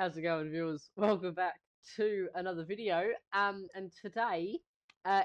How's it going, viewers? Welcome back to another video. And today,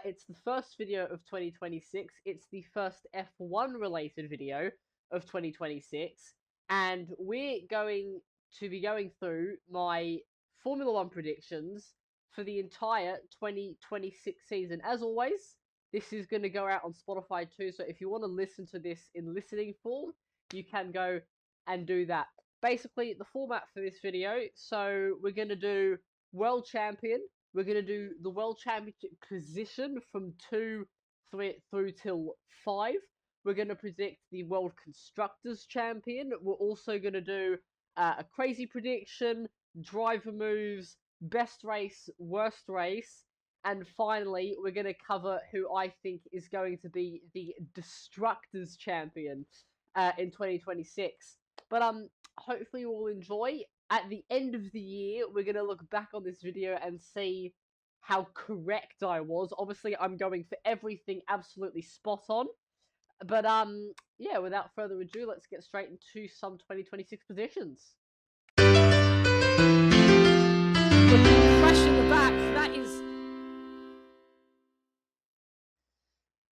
it's the first video of 2026. It's the first F1 related video of 2026, and we're going to be going through my Formula One predictions for the entire 2026 season. As always, this is going to go out on Spotify too, so if you want to listen to this in listening form, you can go and do that. Basically, the format for this video, so we're going to do World Champion, we're going to do the World Championship position from 2 through till 5, we're going to predict the World Constructors Champion, we're also going to do a crazy prediction, driver moves, best race, worst race, and finally, we're going to cover who I think is going to be the Destructors Champion in 2026. But hopefully you all enjoy. At the end of the year, we're going to look back on this video and see how correct I was. Obviously, I'm going for everything absolutely spot on. But, yeah, without further ado, let's get straight into some 2026 positions. Fresh in the back, that is...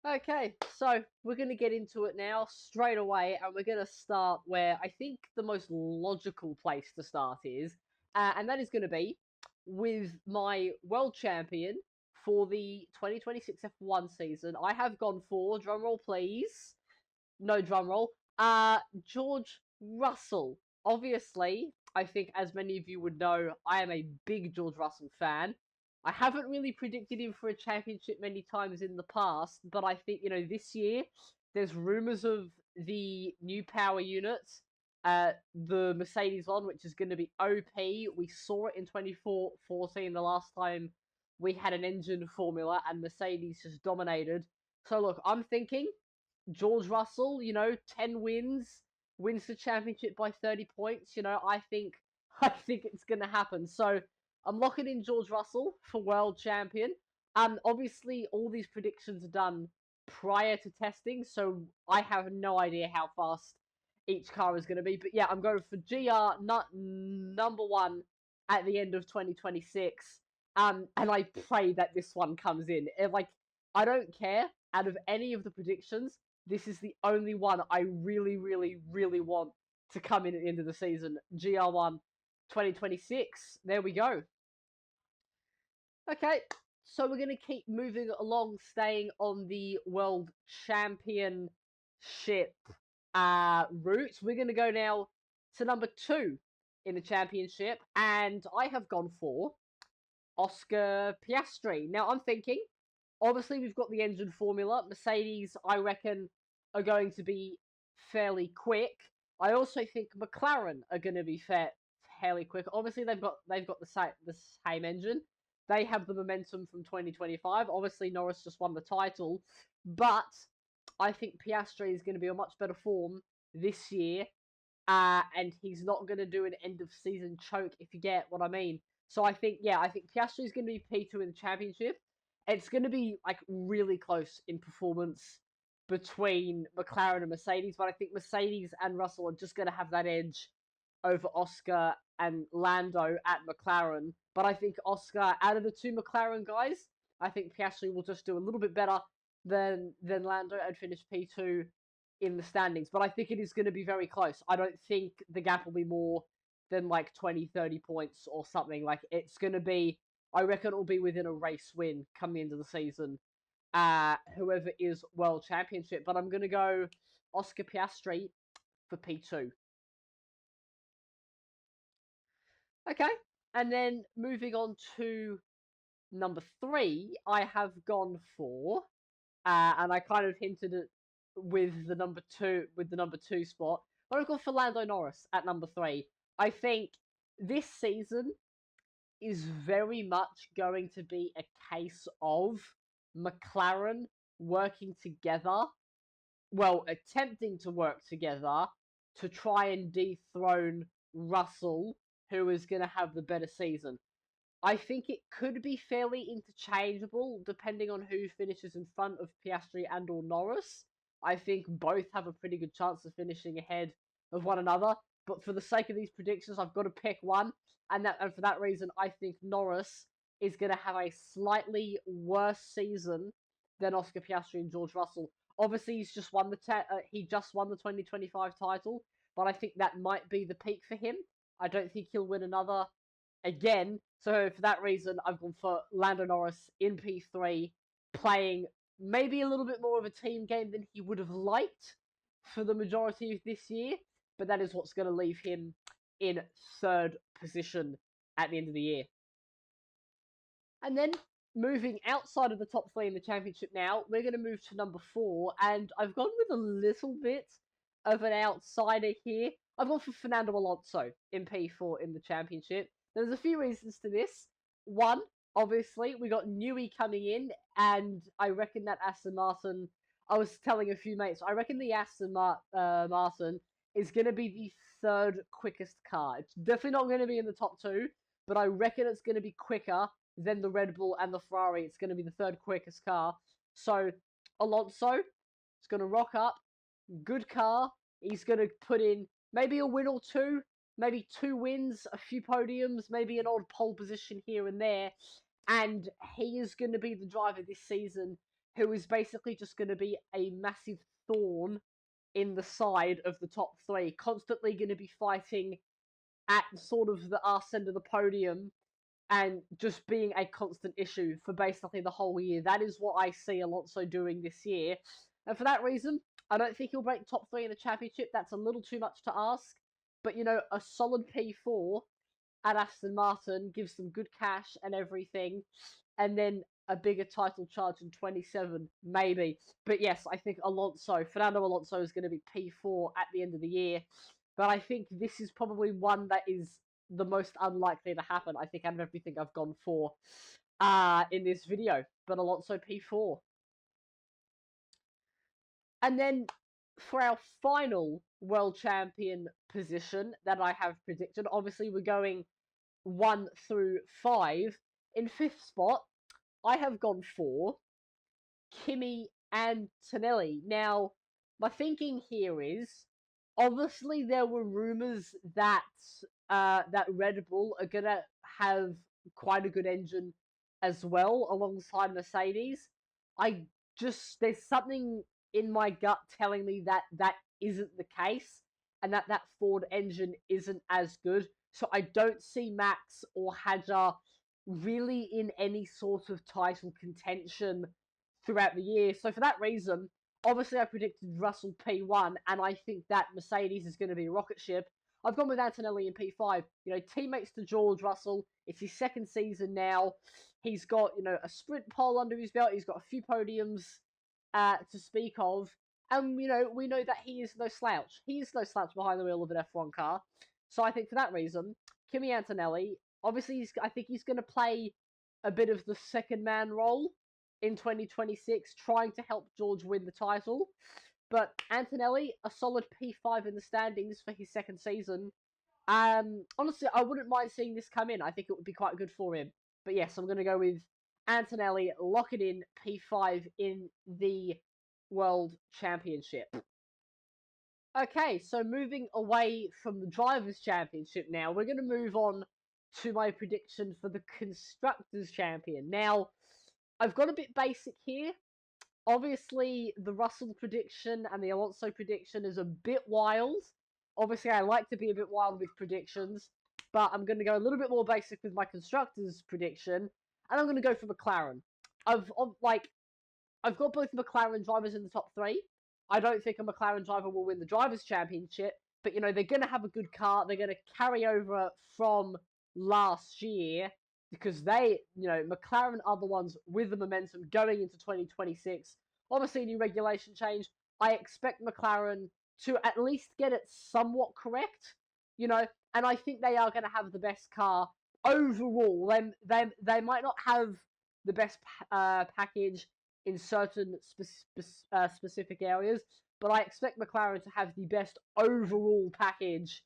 Okay, so we're going to get into it now straight away, and we're going to start where I think the most logical place to start is, and that is going to be with my world champion for the 2026 F1 season. I have gone for, drumroll please, no drumroll, George Russell. Obviously, I think as many of you would know, I am a big George Russell fan. I haven't really predicted him for a championship many times in the past, but I think, this year, there's rumours of the new power units, the Mercedes one, which is going to be OP. We saw it in 2014, the last time we had an engine formula, and Mercedes just dominated. So look, I'm thinking George Russell, 10 wins the championship by 30 points. I think it's going to happen. So I'm locking in George Russell for world champion. Obviously, all these predictions are done prior to testing, so I have no idea how fast each car is going to be. But yeah, I'm going for GR number 1 at the end of 2026. And I pray that this one comes in. I don't care. Out of any of the predictions, this is the only one I really, really, really want to come in at the end of the season. GR1 2026. There we go. Okay, so we're going to keep moving along, staying on the World Championship route. We're going to go now to number 2 in the championship, and I have gone for Oscar Piastri. Now, I'm thinking, obviously, we've got the engine formula. Mercedes, I reckon, are going to be fairly quick. I also think McLaren are going to be fairly quick. Obviously, they've got the same engine. They have the momentum from 2025. Obviously, Norris just won the title, but I think Piastri is going to be in much better form this year, and he's not going to do an end-of-season choke, if you get what I mean. So I think Piastri is going to be P2 in the championship. It's going to be really close in performance between McLaren and Mercedes, but I think Mercedes and Russell are just going to have that edge over Oscar and Lando at McLaren. But I think Oscar, out of the 2 McLaren guys, I think Piastri will just do a little bit better than Lando and finish P2 in the standings. But I think it is going to be very close. I don't think the gap will be more than 20, 30 points or something. It's going to be, I reckon it will be within a race win coming into the season. Whoever is World Championship. But I'm going to go Oscar Piastri for P2. Okay, and then moving on to number 3, I have gone for, and I kind of hinted it with the number 2 spot, but I've gone for Lando Norris at number 3. I think this season is very much going to be a case of McLaren working together, well, attempting to work together to try and dethrone Russell, who is going to have the better season. I think it could be fairly interchangeable depending on who finishes in front of Piastri and or Norris. I think both have a pretty good chance of finishing ahead of one another. but for the sake of these predictions, I've got to pick one, and for that reason, I think Norris is going to have a slightly worse season than Oscar Piastri and George Russell. Obviously, he just won the 2025 title, but I think that might be the peak for him. I don't think he'll win another again. So for that reason, I've gone for Lando Norris in P3, playing maybe a little bit more of a team game than he would have liked for the majority of this year, but that is what's going to leave him in third position at the end of the year. And then moving outside of the top three in the championship now, we're going to move to number 4, and I've gone with a little bit of an outsider here. I've gone for Fernando Alonso in P4 in the championship. There's a few reasons to this. One, obviously, we got Newey coming in, and I reckon that Aston Martin, I was telling a few mates, I reckon the Aston Martin is going to be the third quickest car. It's definitely not going to be in the top 2, but I reckon it's going to be quicker than the Red Bull and the Ferrari. It's going to be the third quickest car. So Alonso is going to rock up, good car. He's going to put in maybe a win or two, maybe 2 wins, a few podiums, maybe an odd pole position here and there. And he is going to be the driver this season who is basically just going to be a massive thorn in the side of the top 3, constantly going to be fighting at sort of the arse end of the podium and just being a constant issue for basically the whole year. That is what I see Alonso doing this year. And for that reason, I don't think he'll break top 3 in the championship. That's a little too much to ask. But, you know, a solid P4 at Aston Martin gives them good cash and everything. And then a bigger title charge in 27, maybe. But yes, I think Fernando Alonso is going to be P4 at the end of the year. But I think this is probably one that is the most unlikely to happen, I think, out of everything I've gone for in this video. But Alonso P4. And then for our final world champion position that I have predicted, obviously we're going 1 through 5. In 5th spot, I have gone for Kimi Antonelli. Now, my thinking here is, obviously there were rumours that that Red Bull are going to have quite a good engine as well alongside Mercedes. There's something in my gut telling me that that isn't the case and that Ford engine isn't as good. So I don't see Max or Hadjar really in any sort of title contention throughout the year. So for that reason, obviously I predicted Russell P1, and I think that Mercedes is going to be a rocket ship. I've gone with Antonelli in P5. You know, teammates to George Russell. It's his 2nd season now. He's got, you know, a sprint pole under his belt. He's got a few podiums to speak of. And, you know, we know that he is no slouch. He is no slouch behind the wheel of an F1 car. So I think for that reason, Kimi Antonelli, obviously I think he's going to play a bit of the second man role in 2026, trying to help George win the title. But Antonelli, a solid P5 in the standings for his 2nd season. Honestly, I wouldn't mind seeing this come in. I think it would be quite good for him. But yes, I'm going to go with Antonelli, lock it in, P5 in the World Championship. Okay, so moving away from the Drivers' Championship now, we're going to move on to my prediction for the Constructors' Champion. Now, I've got a bit basic here. Obviously, the Russell prediction and the Alonso prediction is a bit wild. Obviously, I like to be a bit wild with predictions, but I'm going to go a little bit more basic with my Constructors' prediction, and I'm going to go for McLaren. I've got both McLaren drivers in the top 3. I don't think a McLaren driver will win the Drivers' Championship, but, you know, they're going to have a good car. They're going to carry over from last year, because they, you know, McLaren are the ones with the momentum going into 2026. Obviously, new regulation change. I expect McLaren to at least get it somewhat correct, you know, and I think they are going to have the best car overall. They might not have the best package in certain specific areas, but I expect McLaren to have the best overall package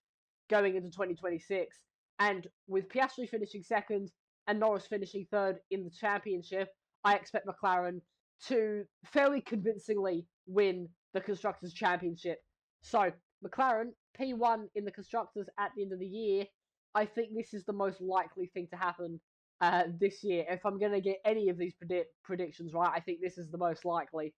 going into 2026. And with Piastri finishing 2nd and Norris finishing 3rd in the championship, I expect McLaren to fairly convincingly win the Constructors' Championship. So, McLaren, P1 in the constructors at the end of the year, I think this is the most likely thing to happen this year. If I'm going to get any of these predictions right, I think this is the most likely.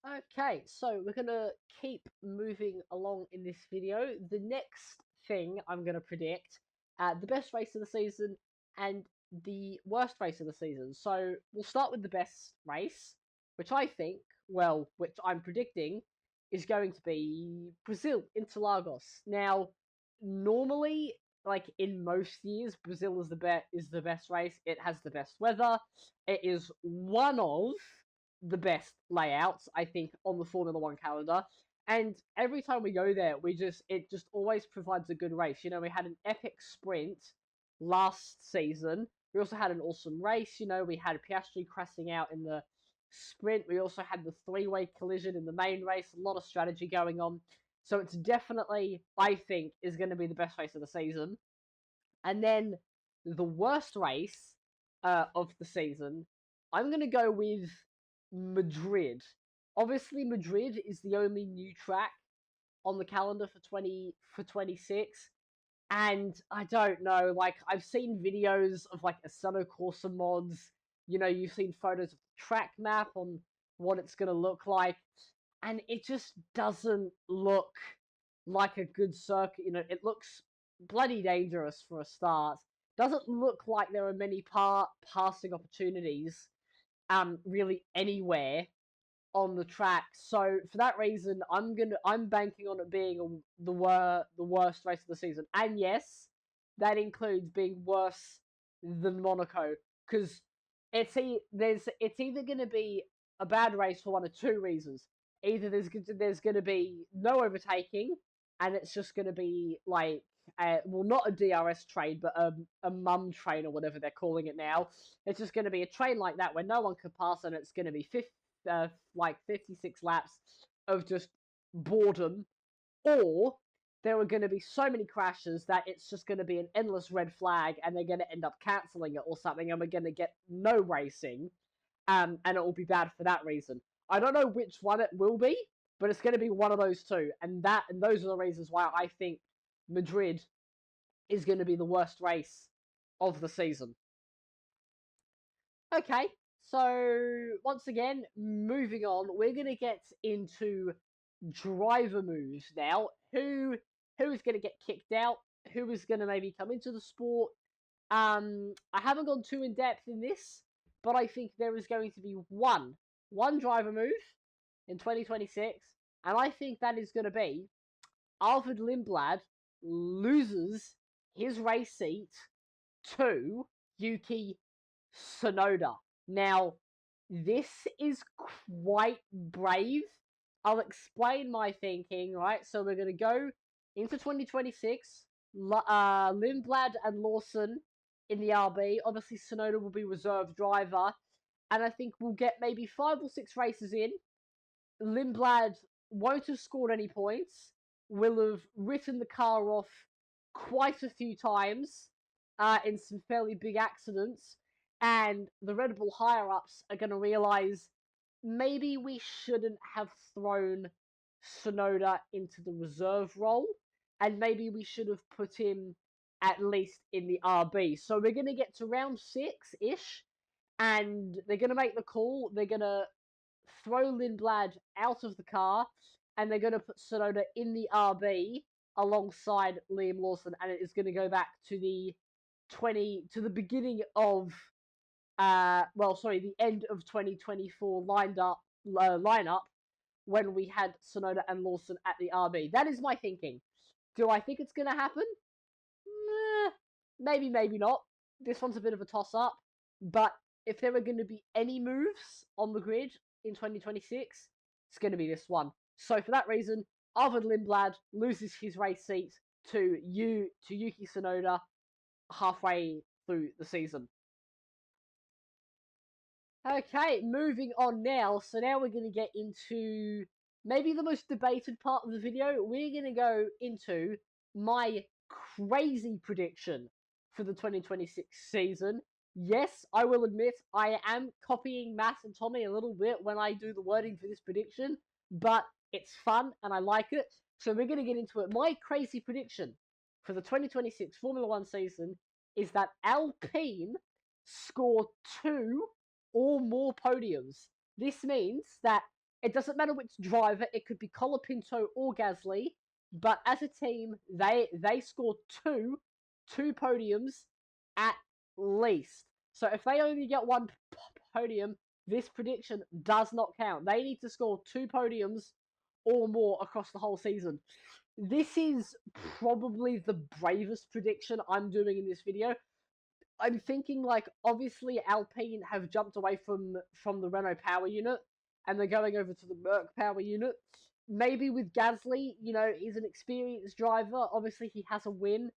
Okay, so we're going to keep moving along in this video. The next thing I'm going to predict, the best race of the season and the worst race of the season. So we'll start with the best race, which I think, well, which I'm predicting, is going to be Brazil, Interlagos. Now, normally, like in most years, Brazil is the best race. It has the best weather. It is one of the best layouts, I think, on the Formula One calendar. And every time we go there, it just always provides a good race. You know, we had an epic sprint last season. We also had an awesome race. You know, we had Piastri crashing out in the sprint. We also had the three-way collision in the main race. A lot of strategy going on. So it's definitely, I think, is going to be the best race of the season. And then the worst race of the season, I'm going to go with Madrid. Obviously, Madrid is the only new track on the calendar for 26. And I don't know, like, I've seen videos of, like, Assetto Corsa mods. You know, you've seen photos of the track map on what it's going to look like. And it just doesn't look like a good circuit. You know, it looks bloody dangerous for a start. Doesn't look like there are many passing opportunities, really anywhere on the track. So for that reason, I'm banking on it being the worst race of the season. And yes, that includes being worse than Monaco, because it's either going to be a bad race for one of two reasons. Either there's going to be no overtaking, and it's just going to be like well, not a DRS train, but a mum train or whatever they're calling it now. It's just going to be a train like that where no one can pass, and it's going to be like 56 laps of just boredom, or there are going to be so many crashes that it's just going to be an endless red flag, and they're going to end up cancelling it or something, and we're going to get no racing, and it will be bad for that reason. I don't know which one it will be, but it's going to be one of those two, and those are the reasons why I think Madrid is going to be the worst race of the season. Okay, so once again, moving on, we're going to get into driver moves now. Who is going to get kicked out? Who is going to maybe come into the sport? I haven't gone too in depth in this, but I think there is going to be one driver move in 2026, and I think that is going to be Alfred Lindblad loses his race seat to Yuki Tsunoda. Now, this is quite brave. I'll explain my thinking, right? So we're going to go into 2026. Lindblad and Lawson in the RB. Obviously, Tsunoda will be reserve driver. And I think we'll get maybe 5 or 6 races in. Lindblad won't have scored any points. Will have written the car off quite a few times in some fairly big accidents. And the Red Bull higher-ups are going to realise maybe we shouldn't have thrown Tsunoda into the reserve role, and maybe we should have put him at least in the RB. So we're going to get to round 6-ish, and they're going to make the call. They're going to throw Lindblad out of the car, and they're going to put Tsunoda in the RB alongside Liam Lawson, and it is going to go back to the beginning of the end of 2024 lineup when we had Tsunoda and Lawson at the RB. That is my thinking. Do I think it's going to happen? Maybe, maybe not. This one's a bit of a toss-up. But if there are going to be any moves on the grid in 2026, it's going to be this one. So for that reason, Arvid Lindblad loses his race seat to Yuki Tsunoda halfway through the season. Okay, moving on now. So now we're going to get into maybe the most debated part of the video. We're going to go into my crazy prediction for the 2026 season. Yes, I will admit I am copying Matt and Tommy a little bit when I do the wording for this prediction, but it's fun and I like it. So we're going to get into it. My crazy prediction for the 2026 Formula One season is that Alpine score 2 or more podiums. This means that it doesn't matter which driver, it could be Colapinto or Gasly, but as a team, they score two podiums at least. So if they only get one podium, this prediction does not count. They need to score 2 podiums or more across the whole season. This is probably the bravest prediction I'm doing in this video. I'm thinking, like, obviously Alpine have jumped away from the Renault power unit and they're going over to the Merc power unit. Maybe with Gasly, you know, he's an experienced driver. Obviously, he has a win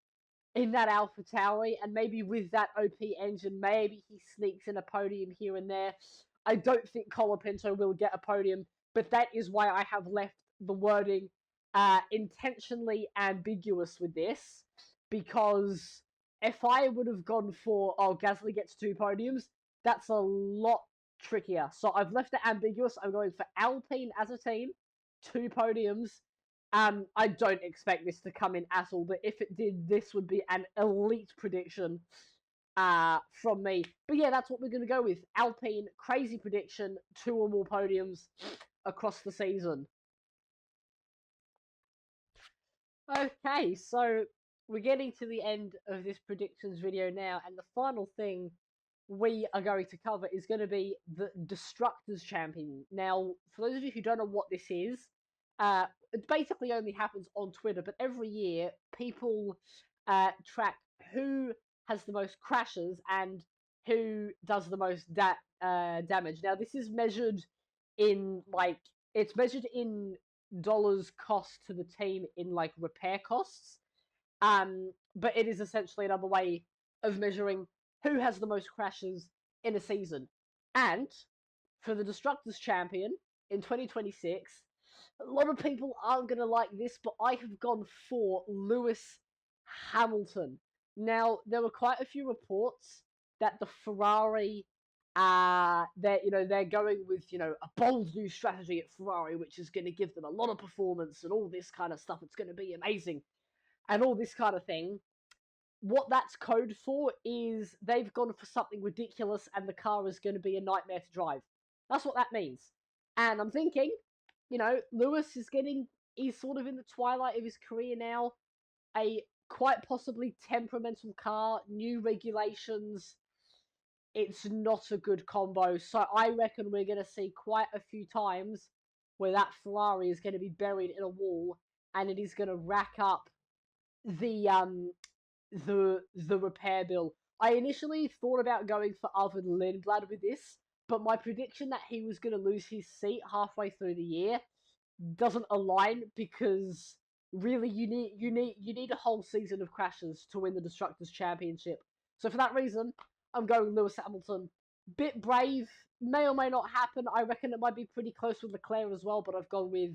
in that AlphaTauri, and maybe with that OP engine, maybe he sneaks in a podium here and there. I don't think Colapinto will get a podium, but that is why I have left the wording intentionally ambiguous with this, because if I would have gone for, oh, Gasly gets 2 podiums, that's a lot trickier. So I've left it ambiguous. I'm going for Alpine as a team, 2 podiums. I don't expect this to come in at all, but if it did, this would be an elite prediction from me. But yeah, that's what we're going to go with. Alpine, crazy prediction, 2 or more podiums across the season. Okay, so we're getting to the end of this predictions video now, and the final thing we are going to cover is going to be the Destructors Champion. Now, for those of you who don't know what this is, it basically only happens on Twitter, but every year people track who has the most crashes and who does the most damage. Now, this is measured in, like, it's measured in dollars cost to the team in, like, repair costs. But it is essentially another way of measuring who has the most crashes in a season. And for the Destructors Champion in 2026, a lot of people aren't going to like this, but I have gone for Lewis Hamilton. Now, there were quite a few reports that the Ferrari, they're going with, a bold new strategy at Ferrari, which is going to give them a lot of performance and all this kind of stuff. It's going to be amazing and all this kind of thing. What that's code for is they've gone for something ridiculous and the car is going to be a nightmare to drive. That's what that means. And I'm thinking, Lewis he's sort of in the twilight of his career now. A quite possibly temperamental car, new regulations. It's not a good combo. So I reckon we're going to see quite a few times where that Ferrari is going to be buried in a wall and it is going to rack up the repair bill. I initially thought about going for Arvid Lindblad with this, but my prediction that he was going to lose his seat halfway through the year doesn't align, because really you need a whole season of crashes to win the Destructors Championship. So for that reason, I'm going Lewis Hamilton. Bit brave, may or may not happen. I reckon it might be pretty close with Leclerc as well, but I've gone with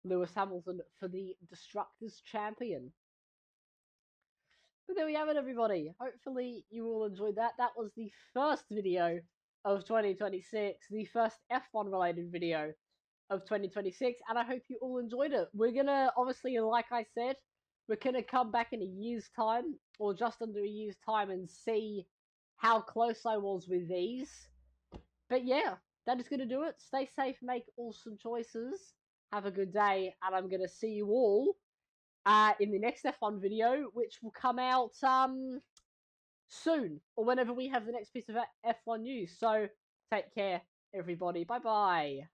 Lewis Hamilton for the Destructors Champion. But there we have it, everybody. Hopefully you all enjoyed that. That was the first video of 2026, the first F1 related video of 2026, and I hope you all enjoyed it. We're gonna, obviously, like I said, we're gonna come back in a year's time, or just under a year's time, and see how close I was with these. But yeah, that is gonna do it. Stay safe, make awesome choices, have a good day, and I'm gonna see you all in the next F1 video, which will come out soon, or whenever we have the next piece of F1 news. So take care, everybody. Bye bye.